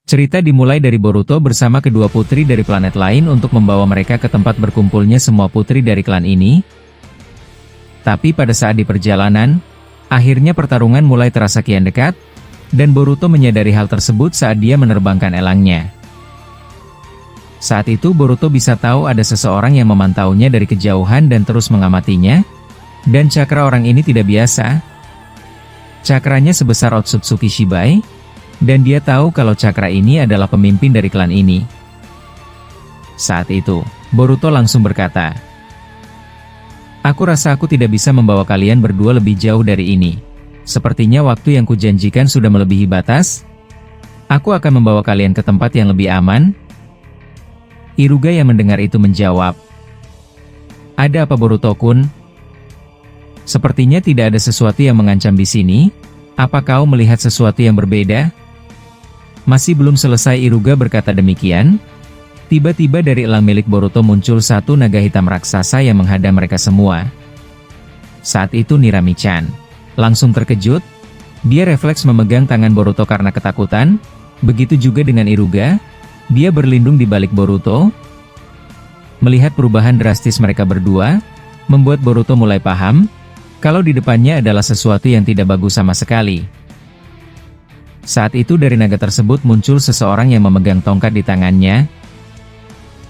Cerita dimulai dari Boruto bersama kedua putri dari planet lain untuk membawa mereka ke tempat berkumpulnya semua putri dari klan ini. Tapi pada saat di perjalanan, akhirnya pertarungan mulai terasa kian dekat, dan Boruto menyadari hal tersebut saat dia menerbangkan elangnya. Saat itu Boruto bisa tahu ada seseorang yang memantaunya dari kejauhan dan terus mengamatinya, dan cakra orang ini tidak biasa. Cakranya sebesar Otsutsuki Shibai, dan dia tahu kalau cakra ini adalah pemimpin dari klan ini. Saat itu, Boruto langsung berkata, "Aku rasa aku tidak bisa membawa kalian berdua lebih jauh dari ini. Sepertinya waktu yang kujanjikan sudah melebihi batas. Aku akan membawa kalian ke tempat yang lebih aman." Iruga yang mendengar itu menjawab, "Ada apa Boruto-kun? Sepertinya tidak ada sesuatu yang mengancam di sini. Apa kau melihat sesuatu yang berbeda?" Masih belum selesai Iruga berkata demikian, tiba-tiba dari elang milik Boruto muncul satu naga hitam raksasa yang menghadang mereka semua. Saat itu Nirami-chan langsung terkejut. Dia refleks memegang tangan Boruto karena ketakutan. Begitu juga dengan Iruga. Dia berlindung di balik Boruto. Melihat perubahan drastis mereka berdua, membuat Boruto mulai paham kalau di depannya adalah sesuatu yang tidak bagus sama sekali. Saat itu dari naga tersebut muncul seseorang yang memegang tongkat di tangannya.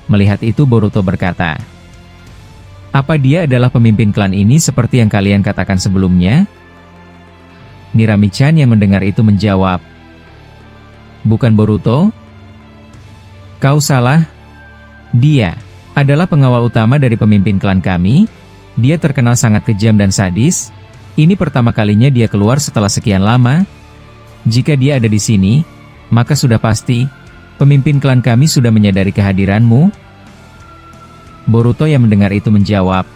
Melihat itu Boruto berkata, "Apa dia adalah pemimpin klan ini seperti yang kalian katakan sebelumnya?" Nirami-chan yang mendengar itu menjawab, "Bukan Boruto? Kau salah. Dia adalah pengawal utama dari pemimpin klan kami. Dia terkenal sangat kejam dan sadis. Ini pertama kalinya dia keluar setelah sekian lama. Jika dia ada di sini, maka sudah pasti pemimpin klan kami sudah menyadari kehadiranmu." Boruto yang mendengar itu menjawab,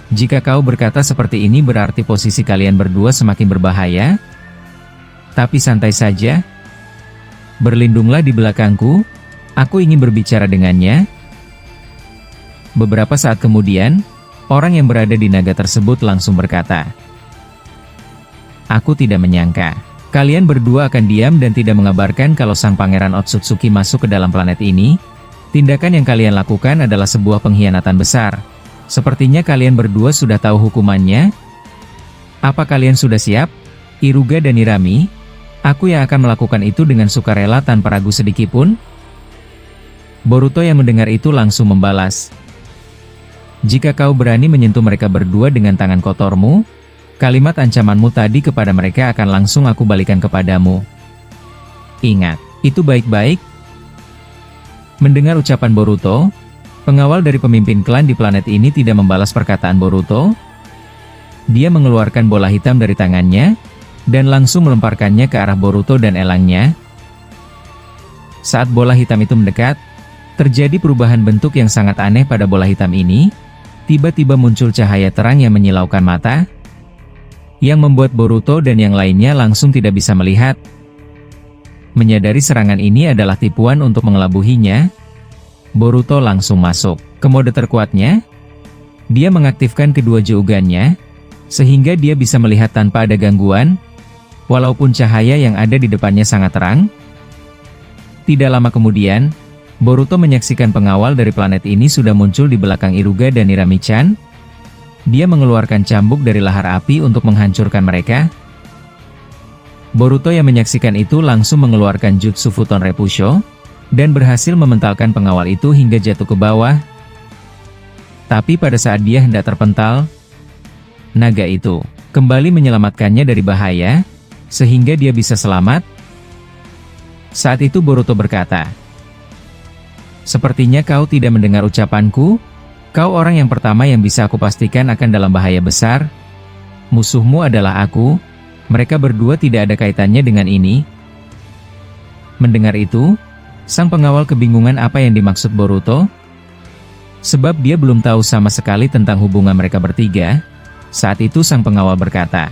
"Jika kau berkata seperti ini berarti posisi kalian berdua semakin berbahaya. Tapi santai saja. Berlindunglah di belakangku. Aku ingin berbicara dengannya." Beberapa saat kemudian, orang yang berada di naga tersebut langsung berkata, "Aku tidak menyangka kalian berdua akan diam dan tidak mengabarkan kalau sang pangeran Otsutsuki masuk ke dalam planet ini. Tindakan yang kalian lakukan adalah sebuah pengkhianatan besar. Sepertinya kalian berdua sudah tahu hukumannya. Apa kalian sudah siap? Iruga dan Nirami, aku yang akan melakukan itu dengan sukarela tanpa ragu sedikitpun." Boruto yang mendengar itu langsung membalas, "Jika kau berani menyentuh mereka berdua dengan tangan kotormu, kalimat ancamanmu tadi kepada mereka akan langsung aku balikan kepadamu. Ingat, itu baik-baik." Mendengar ucapan Boruto, pengawal dari pemimpin klan di planet ini tidak membalas perkataan Boruto. Dia mengeluarkan bola hitam dari tangannya, dan langsung melemparkannya ke arah Boruto dan elangnya. Saat bola hitam itu mendekat, terjadi perubahan bentuk yang sangat aneh pada bola hitam ini. Tiba-tiba muncul cahaya terang yang menyilaukan mata, yang membuat Boruto dan yang lainnya langsung tidak bisa melihat. Menyadari serangan ini adalah tipuan untuk mengelabuhinya, Boruto langsung masuk ke mode terkuatnya. Dia mengaktifkan kedua Jougannya, sehingga dia bisa melihat tanpa ada gangguan, walaupun cahaya yang ada di depannya sangat terang. Tidak lama kemudian, Boruto menyaksikan pengawal dari planet ini sudah muncul di belakang Iruga dan Nirami-chan. Dia mengeluarkan cambuk dari lahar api untuk menghancurkan mereka. Boruto yang menyaksikan itu langsung mengeluarkan jutsu Futon Repusho, dan berhasil mementalkan pengawal itu hingga jatuh ke bawah. Tapi pada saat dia hendak terpental, naga itu kembali menyelamatkannya dari bahaya, sehingga dia bisa selamat. Saat itu Boruto berkata, "Sepertinya kau tidak mendengar ucapanku. Kau orang yang pertama yang bisa aku pastikan akan dalam bahaya besar. Musuhmu adalah aku. Mereka berdua tidak ada kaitannya dengan ini." Mendengar itu, sang pengawal kebingungan apa yang dimaksud Boruto. Sebab dia belum tahu sama sekali tentang hubungan mereka bertiga. Saat itu sang pengawal berkata,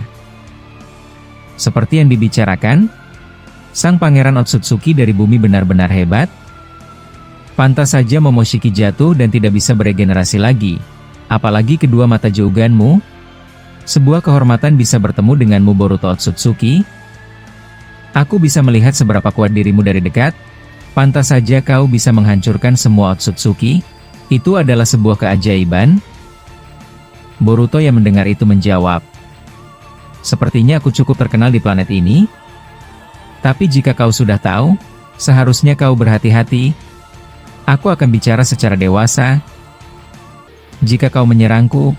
"Seperti yang dibicarakan, sang pangeran Otsutsuki dari bumi benar-benar hebat. Pantas saja Momoshiki jatuh dan tidak bisa beregenerasi lagi. Apalagi kedua mata Jouganmu. Sebuah kehormatan bisa bertemu denganmu Boruto Otsutsuki." Aku bisa melihat seberapa kuat dirimu dari dekat. Pantas saja kau bisa menghancurkan semua Otsutsuki. Itu adalah sebuah keajaiban." Boruto yang mendengar itu menjawab, "Sepertinya aku cukup terkenal di planet ini. Tapi jika kau sudah tahu, seharusnya kau berhati-hati. Aku akan bicara secara dewasa. Jika kau menyerangku,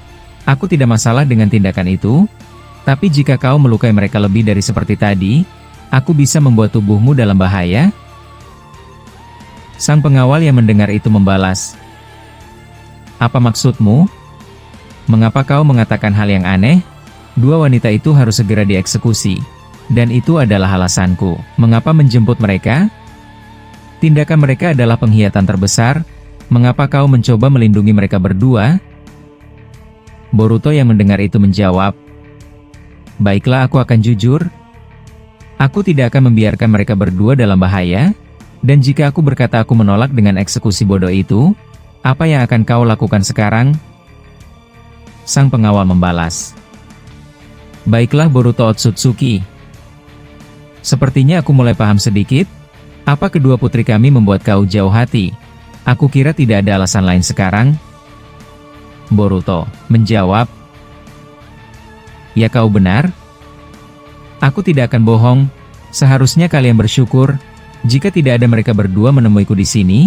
aku tidak masalah dengan tindakan itu. Tapi jika kau melukai mereka lebih dari seperti tadi, aku bisa membuat tubuhmu dalam bahaya." Sang pengawal yang mendengar itu membalas, "Apa maksudmu? Mengapa kau mengatakan hal yang aneh? Dua wanita itu harus segera dieksekusi. Dan itu adalah alasanku. Mengapa menjemput mereka? Tindakan mereka adalah pengkhianatan terbesar. Mengapa kau mencoba melindungi mereka berdua?" Boruto yang mendengar itu menjawab, "Baiklah, aku akan jujur. Aku tidak akan membiarkan mereka berdua dalam bahaya. Dan jika aku berkata aku menolak dengan eksekusi bodoh itu, apa yang akan kau lakukan sekarang?" Sang pengawal membalas, "Baiklah Boruto Otsutsuki. Sepertinya aku mulai paham sedikit. Apa kedua putri kami membuat kau jauh hati? Aku kira tidak ada alasan lain sekarang." Boruto menjawab, "Ya, kau benar. Aku tidak akan bohong. Seharusnya kalian bersyukur. Jika tidak ada mereka berdua menemuiku di sini,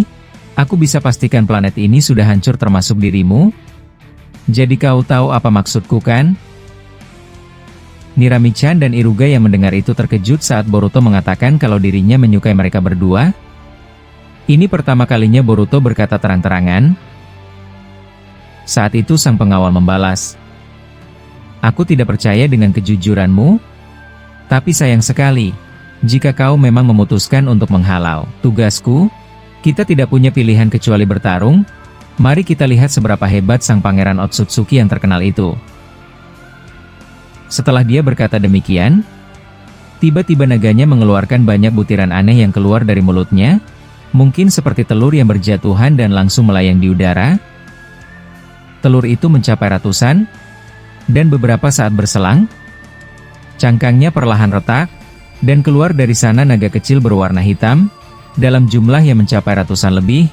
aku bisa pastikan planet ini sudah hancur termasuk dirimu. Jadi kau tahu apa maksudku kan?" Nirami-chan dan Iruga yang mendengar itu terkejut saat Boruto mengatakan kalau dirinya menyukai mereka berdua. Ini pertama kalinya Boruto berkata terang-terangan. Saat itu sang pengawal membalas, "Aku tidak percaya dengan kejujuranmu. Tapi sayang sekali, jika kau memang memutuskan untuk menghalau tugasku, kita tidak punya pilihan kecuali bertarung. Mari kita lihat seberapa hebat sang pangeran Otsutsuki yang terkenal itu." Setelah dia berkata demikian, tiba-tiba naganya mengeluarkan banyak butiran aneh yang keluar dari mulutnya, mungkin seperti telur yang berjatuhan dan langsung melayang di udara. Telur itu mencapai ratusan, dan beberapa saat berselang, cangkangnya perlahan retak, dan keluar dari sana naga kecil berwarna hitam, dalam jumlah yang mencapai ratusan lebih.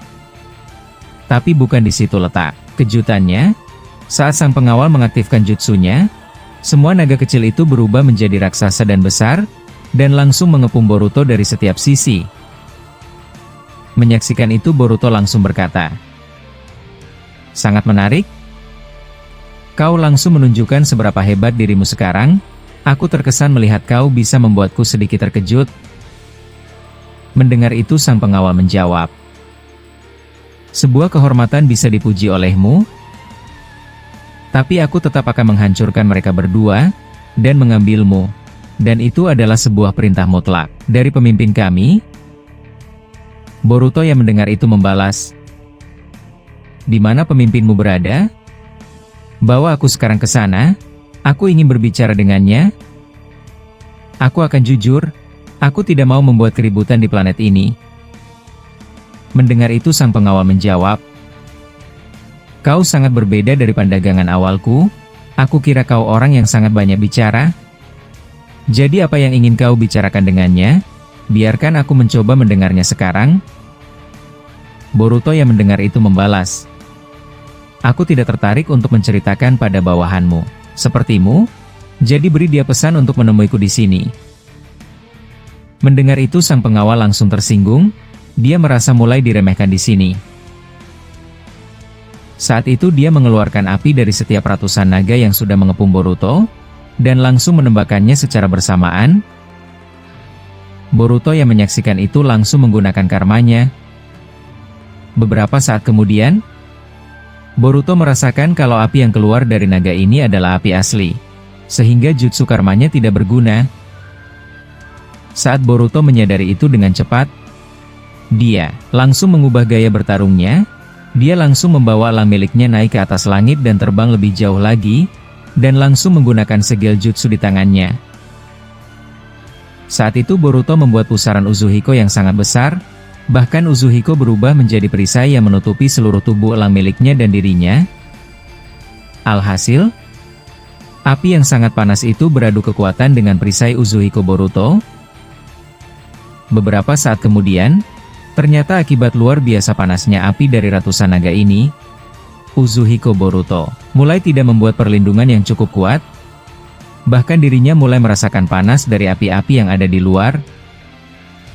Tapi bukan di situ letak kejutannya. Saat sang pengawal mengaktifkan jutsunya, semua naga kecil itu berubah menjadi raksasa dan besar, dan langsung mengepung Boruto dari setiap sisi. Menyaksikan itu Boruto langsung berkata, "Sangat menarik. Kau langsung menunjukkan seberapa hebat dirimu sekarang. Aku terkesan melihat kau bisa membuatku sedikit terkejut." Mendengar itu sang pengawal menjawab, "Sebuah kehormatan bisa dipuji olehmu. Tapi aku tetap akan menghancurkan mereka berdua, dan mengambilmu. Dan itu adalah sebuah perintah mutlak dari pemimpin kami." Boruto yang mendengar itu membalas, "Di mana pemimpinmu berada? Bawa aku sekarang ke sana. Aku ingin berbicara dengannya. Aku akan jujur, aku tidak mau membuat keributan di planet ini." Mendengar itu sang pengawal menjawab, "Kau sangat berbeda dari pandangan awalku. Aku kira kau orang yang sangat banyak bicara. Jadi apa yang ingin kau bicarakan dengannya? Biarkan aku mencoba mendengarnya sekarang." Boruto yang mendengar itu membalas, "Aku tidak tertarik untuk menceritakan pada bawahanmu, sepertimu. Jadi beri dia pesan untuk menemuiku di sini." Mendengar itu sang pengawal langsung tersinggung. Dia merasa mulai diremehkan di sini. Saat itu dia mengeluarkan api dari setiap ratusan naga yang sudah mengepung Boruto, dan langsung menembakkannya secara bersamaan. Boruto yang menyaksikan itu langsung menggunakan karmanya. Beberapa saat kemudian, Boruto merasakan kalau api yang keluar dari naga ini adalah api asli, sehingga jutsu karmanya tidak berguna. Saat Boruto menyadari itu dengan cepat, dia langsung mengubah gaya bertarungnya. Dia langsung membawa elang miliknya naik ke atas langit dan terbang lebih jauh lagi, dan langsung menggunakan segel jutsu di tangannya. Saat itu Boruto membuat pusaran Uzuhiko yang sangat besar. Bahkan Uzuhiko berubah menjadi perisai yang menutupi seluruh tubuh elang miliknya dan dirinya. Alhasil, api yang sangat panas itu beradu kekuatan dengan perisai Uzuhiko Boruto. Beberapa saat kemudian, ternyata akibat luar biasa panasnya api dari ratusan naga ini, Uzuhiko Boruto mulai tidak membuat perlindungan yang cukup kuat. Bahkan dirinya mulai merasakan panas dari api-api yang ada di luar.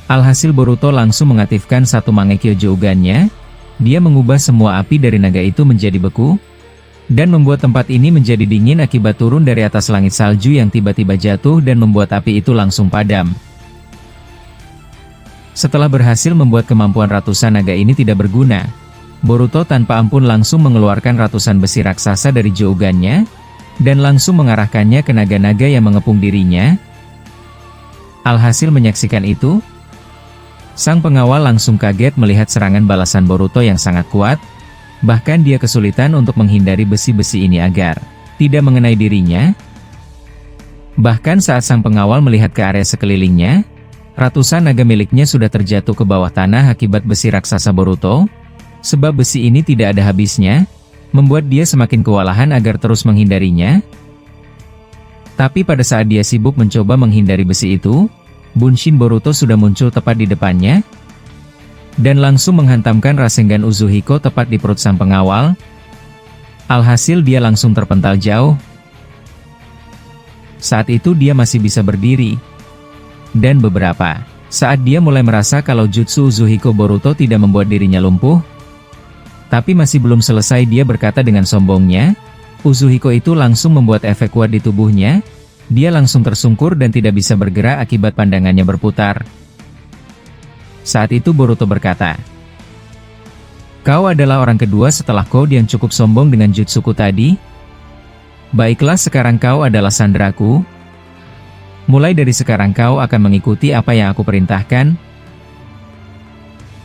Alhasil Boruto langsung mengaktifkan satu Mangekyo Jougan-nya. Dia mengubah semua api dari naga itu menjadi beku, dan membuat tempat ini menjadi dingin akibat turun dari atas langit salju yang tiba-tiba jatuh dan membuat api itu langsung padam. Setelah berhasil membuat kemampuan ratusan naga ini tidak berguna, Boruto tanpa ampun langsung mengeluarkan ratusan besi raksasa dari Jougan-nya, dan langsung mengarahkannya ke naga-naga yang mengepung dirinya. Alhasil menyaksikan itu, sang pengawal langsung kaget melihat serangan balasan Boruto yang sangat kuat, bahkan dia kesulitan untuk menghindari besi-besi ini agar tidak mengenai dirinya. Bahkan saat sang pengawal melihat ke area sekelilingnya, ratusan naga miliknya sudah terjatuh ke bawah tanah akibat besi raksasa Boruto, sebab besi ini tidak ada habisnya, membuat dia semakin kewalahan agar terus menghindarinya. Tapi pada saat dia sibuk mencoba menghindari besi itu, Bunshin Boruto sudah muncul tepat di depannya, dan langsung menghantamkan Rasengan Uzuhiko tepat di perut sang pengawal. Alhasil dia langsung terpental jauh. Saat itu dia masih bisa berdiri. Dan beberapa saat dia mulai merasa kalau jutsu Uzuhiko Boruto tidak membuat dirinya lumpuh. Tapi masih belum selesai dia berkata dengan sombongnya, Uzuhiko itu langsung membuat efek kuat di tubuhnya. Dia langsung tersungkur dan tidak bisa bergerak akibat pandangannya berputar. Saat itu Boruto berkata, "Kau adalah orang kedua setelah Code yang cukup sombong dengan jutsuku tadi. Baiklah, sekarang kau adalah sanderaku. Mulai dari sekarang kau akan mengikuti apa yang aku perintahkan."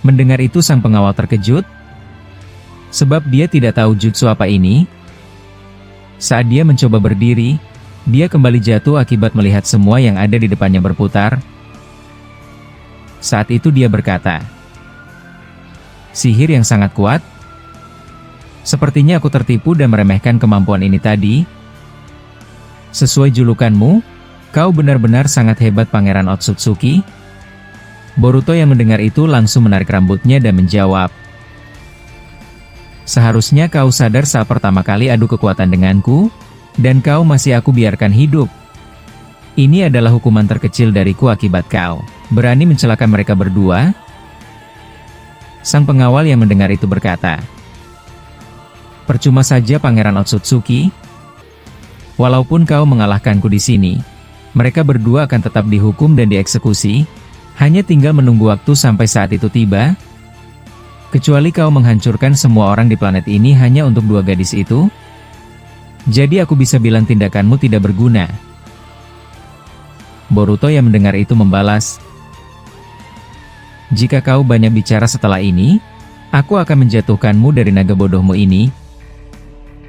Mendengar itu sang pengawal terkejut, sebab dia tidak tahu jutsu apa ini. Saat dia mencoba berdiri, dia kembali jatuh akibat melihat semua yang ada di depannya berputar. Saat itu dia berkata, "Sihir yang sangat kuat. Sepertinya aku tertipu dan meremehkan kemampuan ini tadi. Sesuai julukanmu, kau benar-benar sangat hebat Pangeran Otsutsuki." Boruto yang mendengar itu langsung menarik rambutnya dan menjawab, "Seharusnya kau sadar saat pertama kali adu kekuatan denganku, dan kau masih aku biarkan hidup. Ini adalah hukuman terkecil dariku akibat kau berani mencelakakan mereka berdua." Sang pengawal yang mendengar itu berkata, "Percuma saja Pangeran Otsutsuki. Walaupun kau mengalahkanku di sini, mereka berdua akan tetap dihukum dan dieksekusi. Hanya tinggal menunggu waktu sampai saat itu tiba. Kecuali kau menghancurkan semua orang di planet ini hanya untuk dua gadis itu. Jadi aku bisa bilang tindakanmu tidak berguna." Boruto yang mendengar itu membalas, "Jika kau banyak bicara setelah ini, aku akan menjatuhkanmu dari naga bodohmu ini.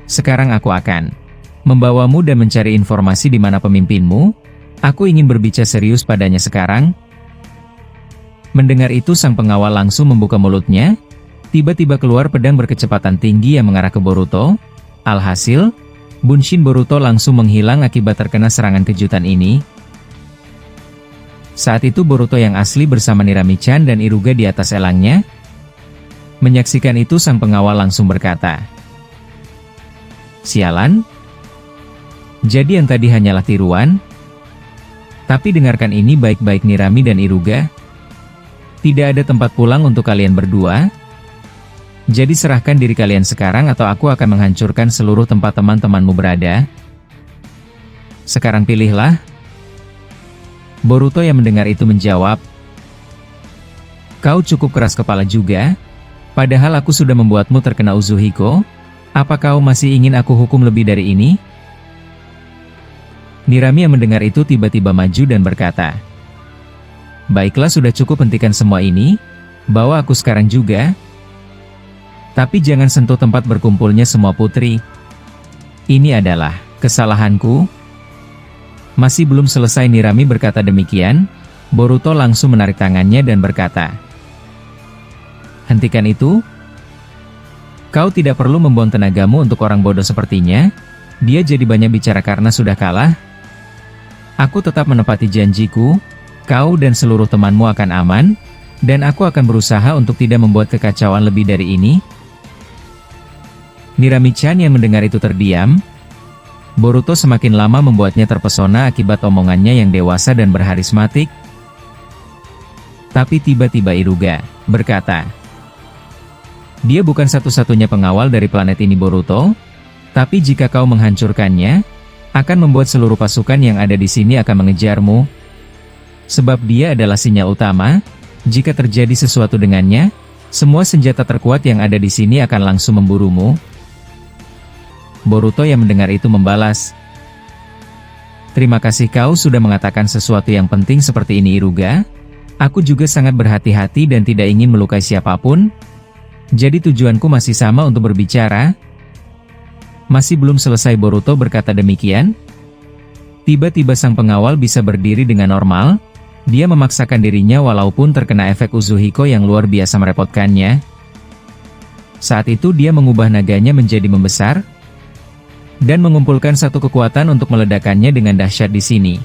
Sekarang aku akan membawamu dan mencari informasi di mana pemimpinmu. Aku ingin berbicara serius padanya sekarang." Mendengar itu sang pengawal langsung membuka mulutnya. Tiba-tiba keluar pedang berkecepatan tinggi yang mengarah ke Boruto. Alhasil, Bunshin Boruto langsung menghilang akibat terkena serangan kejutan ini. Saat itu Boruto yang asli bersama Nirami-chan dan Iruga di atas elangnya. Menyaksikan itu sang pengawal langsung berkata, "Sialan. Jadi yang tadi hanyalah tiruan. Tapi dengarkan ini baik-baik Nirami dan Iruga. Tidak ada tempat pulang untuk kalian berdua. Jadi serahkan diri kalian sekarang atau aku akan menghancurkan seluruh tempat teman-temanmu berada. Sekarang pilihlah." Boruto yang mendengar itu menjawab, "Kau cukup keras kepala juga. Padahal aku sudah membuatmu terkena Uzuhiko. Apa kau masih ingin aku hukum lebih dari ini?" Nirami yang mendengar itu tiba-tiba maju dan berkata, "Baiklah, sudah cukup, hentikan semua ini. Bawa aku sekarang juga. Tapi jangan sentuh tempat berkumpulnya semua putri. Ini adalah kesalahanku." Masih belum selesai Nirami berkata demikian, Boruto langsung menarik tangannya dan berkata, "Hentikan itu. Kau tidak perlu membuang tenagamu untuk orang bodoh sepertinya. Dia jadi banyak bicara karena sudah kalah. Aku tetap menepati janjiku. Kau dan seluruh temanmu akan aman, dan aku akan berusaha untuk tidak membuat kekacauan lebih dari ini. Nirami-chan yang mendengar itu terdiam. Boruto semakin lama membuatnya terpesona akibat omongannya yang dewasa dan berharismatik. Tapi tiba-tiba Iruga berkata, "Dia bukan satu-satunya pengawal dari planet ini Boruto, tapi jika kau menghancurkannya, akan membuat seluruh pasukan yang ada di sini akan mengejarmu. Sebab dia adalah sinyal utama, jika terjadi sesuatu dengannya, semua senjata terkuat yang ada di sini akan langsung memburumu." Boruto yang mendengar itu membalas, "Terima kasih kau sudah mengatakan sesuatu yang penting seperti ini Iruga. Aku juga sangat berhati-hati dan tidak ingin melukai siapapun. Jadi tujuanku masih sama untuk berbicara." Masih belum selesai Boruto berkata demikian. Tiba-tiba sang pengawal bisa berdiri dengan normal. Dia memaksakan dirinya walaupun terkena efek Uzuhiko yang luar biasa merepotkannya. Saat itu dia mengubah naganya menjadi membesar dan mengumpulkan satu kekuatan untuk meledakannya dengan dahsyat di sini.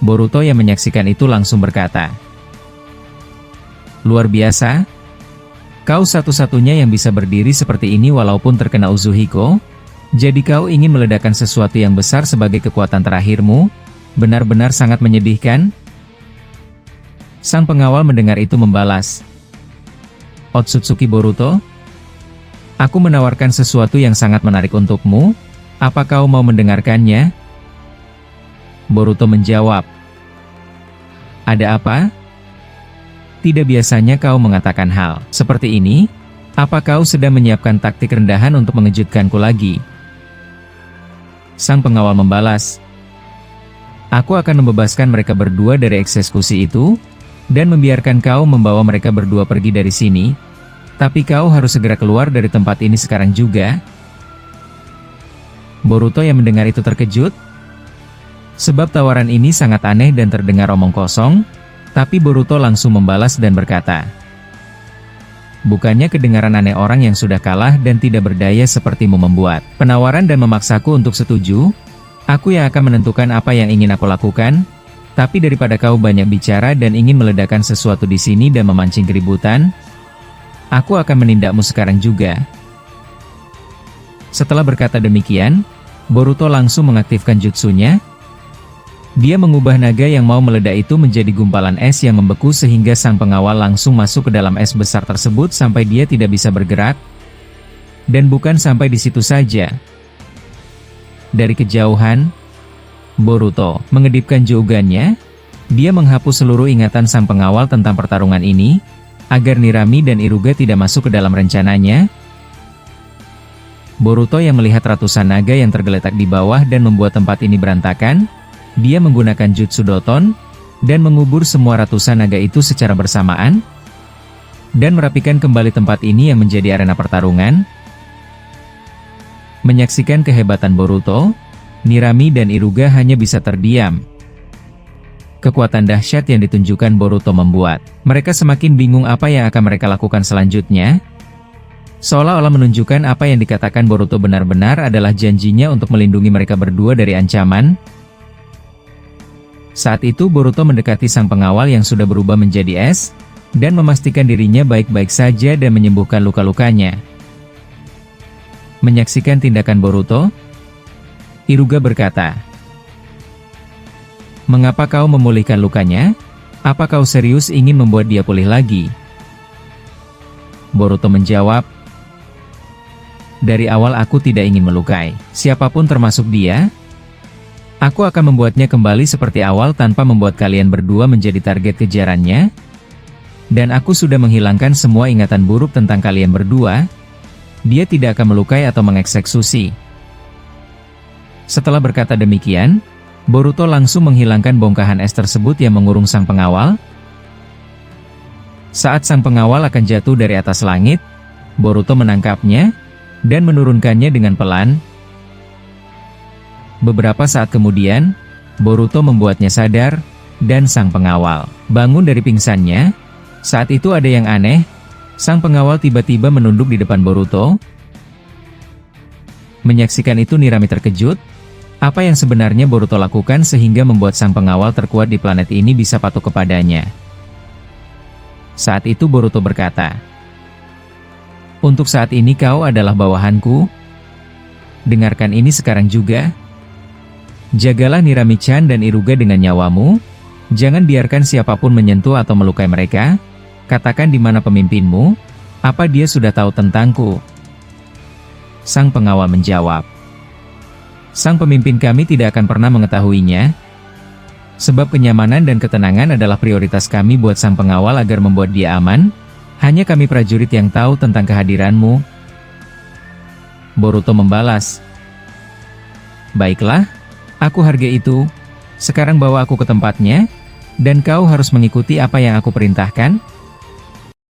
Boruto yang menyaksikan itu langsung berkata, "Luar biasa. Kau satu-satunya yang bisa berdiri seperti ini walaupun terkena Uzuhiko. Jadi kau ingin meledakkan sesuatu yang besar sebagai kekuatan terakhirmu? Benar-benar sangat menyedihkan." Sang pengawal mendengar itu membalas, "Otsutsuki Boruto, aku menawarkan sesuatu yang sangat menarik untukmu. Apa kau mau mendengarkannya?" Boruto menjawab, "Ada apa? Tidak biasanya kau mengatakan hal seperti ini. Apa kau sedang menyiapkan taktik rendahan untuk mengejutkanku lagi?" Sang pengawal membalas, "Aku akan membebaskan mereka berdua dari eksekusi itu, dan membiarkan kau membawa mereka berdua pergi dari sini. Tapi kau harus segera keluar dari tempat ini sekarang juga." Boruto yang mendengar itu terkejut. Sebab tawaran ini sangat aneh dan terdengar omong kosong, tapi Boruto langsung membalas dan berkata, "Bukannya kedengaran aneh orang yang sudah kalah dan tidak berdaya sepertimu membuat penawaran dan memaksaku untuk setuju? Aku yang akan menentukan apa yang ingin aku lakukan. Tapi daripada kau banyak bicara dan ingin meledakkan sesuatu di sini dan memancing keributan, aku akan menindakmu sekarang juga." Setelah berkata demikian, Boruto langsung mengaktifkan jutsunya. Dia mengubah naga yang mau meledak itu menjadi gumpalan es yang membeku sehingga sang pengawal langsung masuk ke dalam es besar tersebut sampai dia tidak bisa bergerak. Dan bukan sampai di situ saja. Dari kejauhan, Boruto mengedipkan Jougannya. Dia menghapus seluruh ingatan sang pengawal tentang pertarungan ini, agar Nirami dan Iruga tidak masuk ke dalam rencananya. Boruto yang melihat ratusan naga yang tergeletak di bawah dan membuat tempat ini berantakan, dia menggunakan Jutsu Doton, dan mengubur semua ratusan naga itu secara bersamaan, dan merapikan kembali tempat ini yang menjadi arena pertarungan. Menyaksikan kehebatan Boruto, Nirami dan Iruga hanya bisa terdiam. Kekuatan dahsyat yang ditunjukkan Boruto membuat mereka semakin bingung apa yang akan mereka lakukan selanjutnya. Seolah-olah menunjukkan apa yang dikatakan Boruto benar-benar adalah janjinya untuk melindungi mereka berdua dari ancaman. Saat itu Boruto mendekati sang pengawal yang sudah berubah menjadi es, dan memastikan dirinya baik-baik saja dan menyembuhkan luka-lukanya. Menyaksikan tindakan Boruto, Iruga berkata, "Mengapa kau memulihkan lukanya? Apa kau serius ingin membuat dia pulih lagi?" Boruto menjawab, "Dari awal aku tidak ingin melukai siapapun termasuk dia. Aku akan membuatnya kembali seperti awal tanpa membuat kalian berdua menjadi target kejarannya. Dan aku sudah menghilangkan semua ingatan buruk tentang kalian berdua. Dia tidak akan melukai atau mengeksekusi." Setelah berkata demikian, Boruto langsung menghilangkan bongkahan es tersebut yang mengurung sang pengawal. Saat sang pengawal akan jatuh dari atas langit, Boruto menangkapnya dan menurunkannya dengan pelan. Beberapa saat kemudian, Boruto membuatnya sadar, dan sang pengawal bangun dari pingsannya. Saat itu ada yang aneh, sang pengawal tiba-tiba menunduk di depan Boruto. Menyaksikan itu Nirami terkejut. Apa yang sebenarnya Boruto lakukan sehingga membuat sang pengawal terkuat di planet ini bisa patuh kepadanya? Saat itu Boruto berkata, "Untuk saat ini kau adalah bawahanku. Dengarkan ini sekarang juga. Jagalah Nirami-chan dan Iruga dengan nyawamu. Jangan biarkan siapapun menyentuh atau melukai mereka. Katakan di mana pemimpinmu, apa dia sudah tahu tentangku?" Sang pengawal menjawab, "Sang pemimpin kami tidak akan pernah mengetahuinya. Sebab kenyamanan dan ketenangan adalah prioritas kami buat sang pengawal agar membuat dia aman. Hanya kami prajurit yang tahu tentang kehadiranmu." Boruto membalas, "Baiklah, aku hargai itu. Sekarang bawa aku ke tempatnya, dan kau harus mengikuti apa yang aku perintahkan."